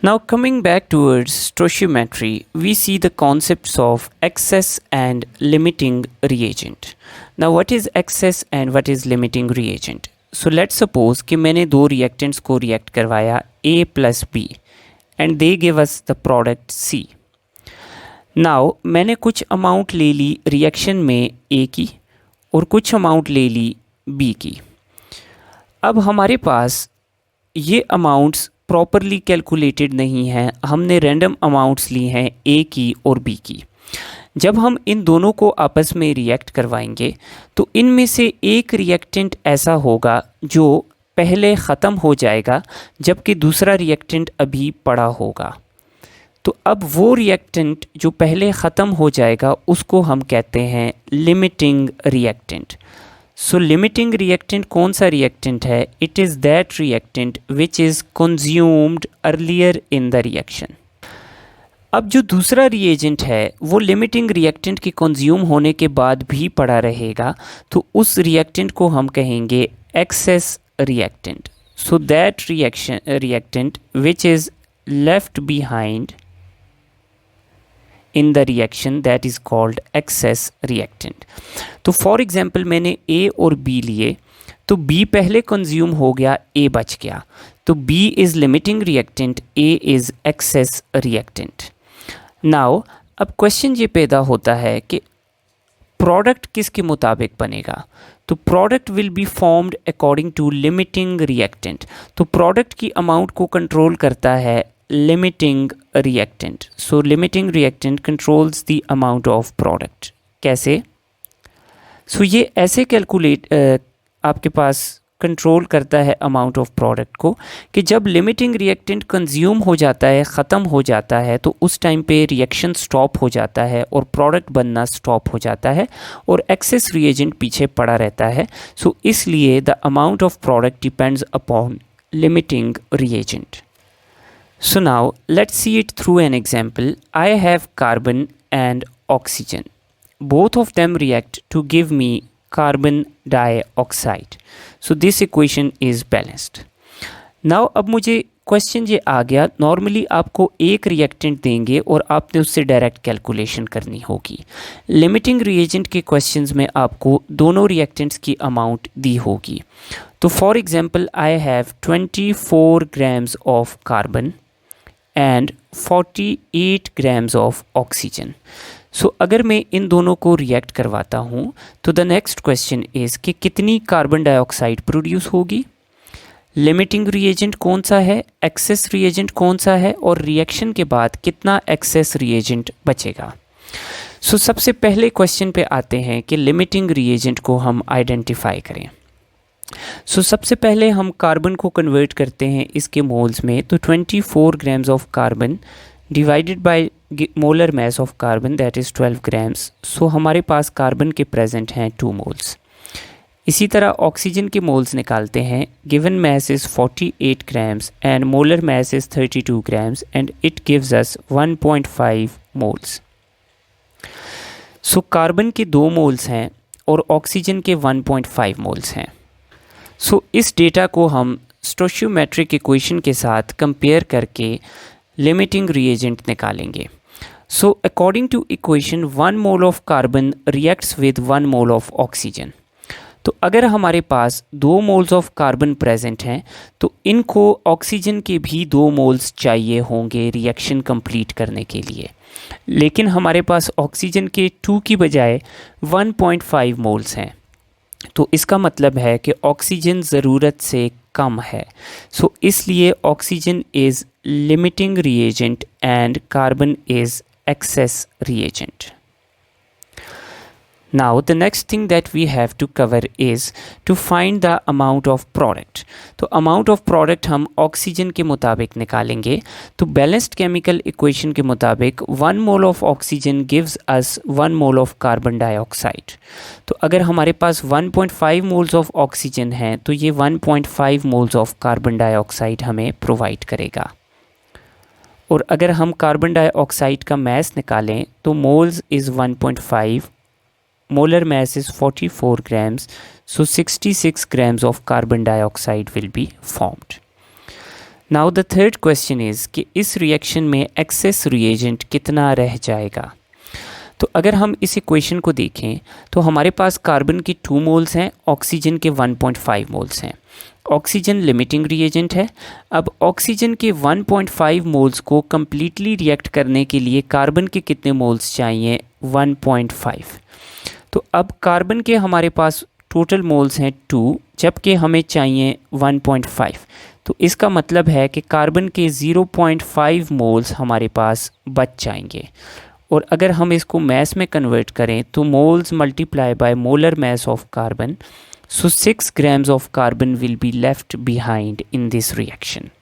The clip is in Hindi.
Now, coming back towards stoichiometry, we see the concepts of excess and limiting reagent. Now, what is excess and what is limiting reagent? So, let's suppose कि मैंने दो reactants को react करवाया A plus B and they give us the product C. Now, मैंने कुछ amount ले ली reaction में A की और कुछ amount ले ली B की. अब हमारे पास ये amounts प्रॉपरली कैलकुलेटेड नहीं है, हमने रैंडम अमाउंट्स ली हैं ए की और बी की. जब हम इन दोनों को आपस में रिएक्ट करवाएंगे तो इनमें से एक रिएक्टेंट ऐसा होगा जो पहले ख़त्म हो जाएगा जबकि दूसरा रिएक्टेंट अभी पड़ा होगा. तो अब वो रिएक्टेंट जो पहले ख़त्म हो जाएगा उसको हम कहते हैं लिमिटिंग रिएक्टेंट. सो लिमिटिंग रिएक्टेंट कौन सा रिएक्टेंट है? It is that reactant which is consumed earlier in the reaction. अब जो दूसरा रिएजेंट है वो लिमिटिंग रिएक्टेंट के कंज्यूम होने के बाद भी पड़ा रहेगा, तो उस रिएक्टेंट को हम कहेंगे excess reactant. So that reactant which is left behind in the reaction that is called excess reactant. तो फॉर एग्जाम्पल मैंने A और B लिए, तो B पहले कंज्यूम हो गया, A बच गया, तो B is limiting reactant, A is excess reactant. Now अब क्वेश्चन ये पैदा होता है कि प्रोडक्ट किसके मुताबिक बनेगा? तो product will be formed according to limiting reactant. तो प्रोडक्ट की अमाउंट को कंट्रोल करता है limiting reactant. So limiting reactant controls the amount of product. कैसे? So ये ऐसे कैलकुलेट आपके पास कंट्रोल करता है अमाउंट ऑफ प्रोडक्ट को कि जब लिमिटिंग रिएक्टेंट कंज्यूम हो जाता है, ख़त्म हो जाता है, तो उस टाइम पे रिएक्शन स्टॉप हो जाता है और प्रोडक्ट बनना स्टॉप हो जाता है और एक्सेस रिएजेंट पीछे पड़ा रहता है. सो इसलिए the amount of product depends upon limiting reagent. So now let's see it through an example. I have carbon and oxygen. Both of them react to give me carbon dioxide. So this equation is balanced. Now अब मुझे क्वेश्चन ये आ गया, नॉर्मली आपको एक रिएक्टेंट देंगे और आपने उससे डायरेक्ट कैलकुलेशन करनी होगी. लिमिटिंग रिएजेंट के क्वेश्चंस में आपको दोनों रिएक्टेंट्स की अमाउंट दी होगी. तो for example I have 24 grams of carbon and 48 grams of oxygen. So अगर मैं इन दोनों को रिएक्ट करवाता हूँ तो द नेक्स्ट क्वेश्चन इज़ कि कितनी कार्बन डाइऑक्साइड प्रोड्यूस होगी, लिमिटिंग रिएजेंट कौन सा है, एक्सेस रिएजेंट कौन सा है, और रिएक्शन के बाद कितना एक्सेस रिएजेंट बचेगा. सो सबसे पहले क्वेश्चन पे आते हैं कि लिमिटिंग रिएजेंट को हम आइडेंटिफाई करें. सो सबसे पहले हम कार्बन को कन्वर्ट करते हैं इसके मोल्स में. तो 24 grams of carbon divided by molar mass of carbon that is 12 grams. सो हमारे पास कार्बन के प्रेजेंट हैं 2 moles. इसी तरह ऑक्सीजन के मोल्स निकालते हैं. Given mass is 48 grams and molar mass is 32 grams and it gives us 1.5 moles. So carbon के 2 moles हैं और ऑक्सीजन के 1.5 moles हैं. सो इस डेटा को हम स्टोइचियोमेट्रिक इक्वेशन के साथ कंपेयर करके लिमिटिंग रिएजेंट निकालेंगे. So according to equation 1 mole of carbon reacts with 1 mole of oxygen. तो अगर हमारे पास 2 moles ऑफ कार्बन प्रेजेंट हैं तो इनको ऑक्सीजन के भी 2 moles चाहिए होंगे रिएक्शन कंप्लीट करने के लिए, लेकिन हमारे पास ऑक्सीजन के 2 की बजाय 1.5 moles हैं. तो इसका मतलब है कि ऑक्सीजन ज़रूरत से कम है. सो इसलिए oxygen is limiting reagent and carbon is access reagent. Now the next thing that we have to cover is to find the amount of product. तो amount of product हम ऑक्सीजन के मुताबिक निकालेंगे. तो बैलेंस्ड केमिकल इक्वेशन के मुताबिक 1 mole of oxygen gives us 1 mole of carbon dioxide. तो अगर हमारे पास 1.5 moles of oxygen है तो ये 1.5 moles of carbon dioxide हमें प्रोवाइड करेगा. और अगर हम कार्बन डाइऑक्साइड का मास निकालें तो moles is 1.5, molar mass is 44 grams, so 66 grams of carbon dioxide will be formed. Now the third question is कि इस रिएक्शन में एक्सेस रिएजेंट कितना रह जाएगा। तो अगर हम इस इक्वेशन को देखें तो हमारे पास कार्बन के 2 मोल्स हैं, ऑक्सीजन के 1.5 मोल्स हैं। ऑक्सीजन लिमिटिंग रिएजेंट है। अब ऑक्सीजन के 1.5 मोल्स को कम्प्लीटली रिएक्ट करने के लिए कार्बन के कितने मोल्स चाहिए? 1.5। तो अब कार्बन के हमारे पास टोटल मोल्स हैं 2, जबकि हमें चाहिए 1.5। तो इसका मतलब है कि कार्बन के 0.5 मोल्स हमारे पास बच जाएंगे। और अगर हम इसको मैस में कन्वर्ट करें तो moles multiply by molar mass of carbon, so 6 grams of carbon will be left behind in this reaction.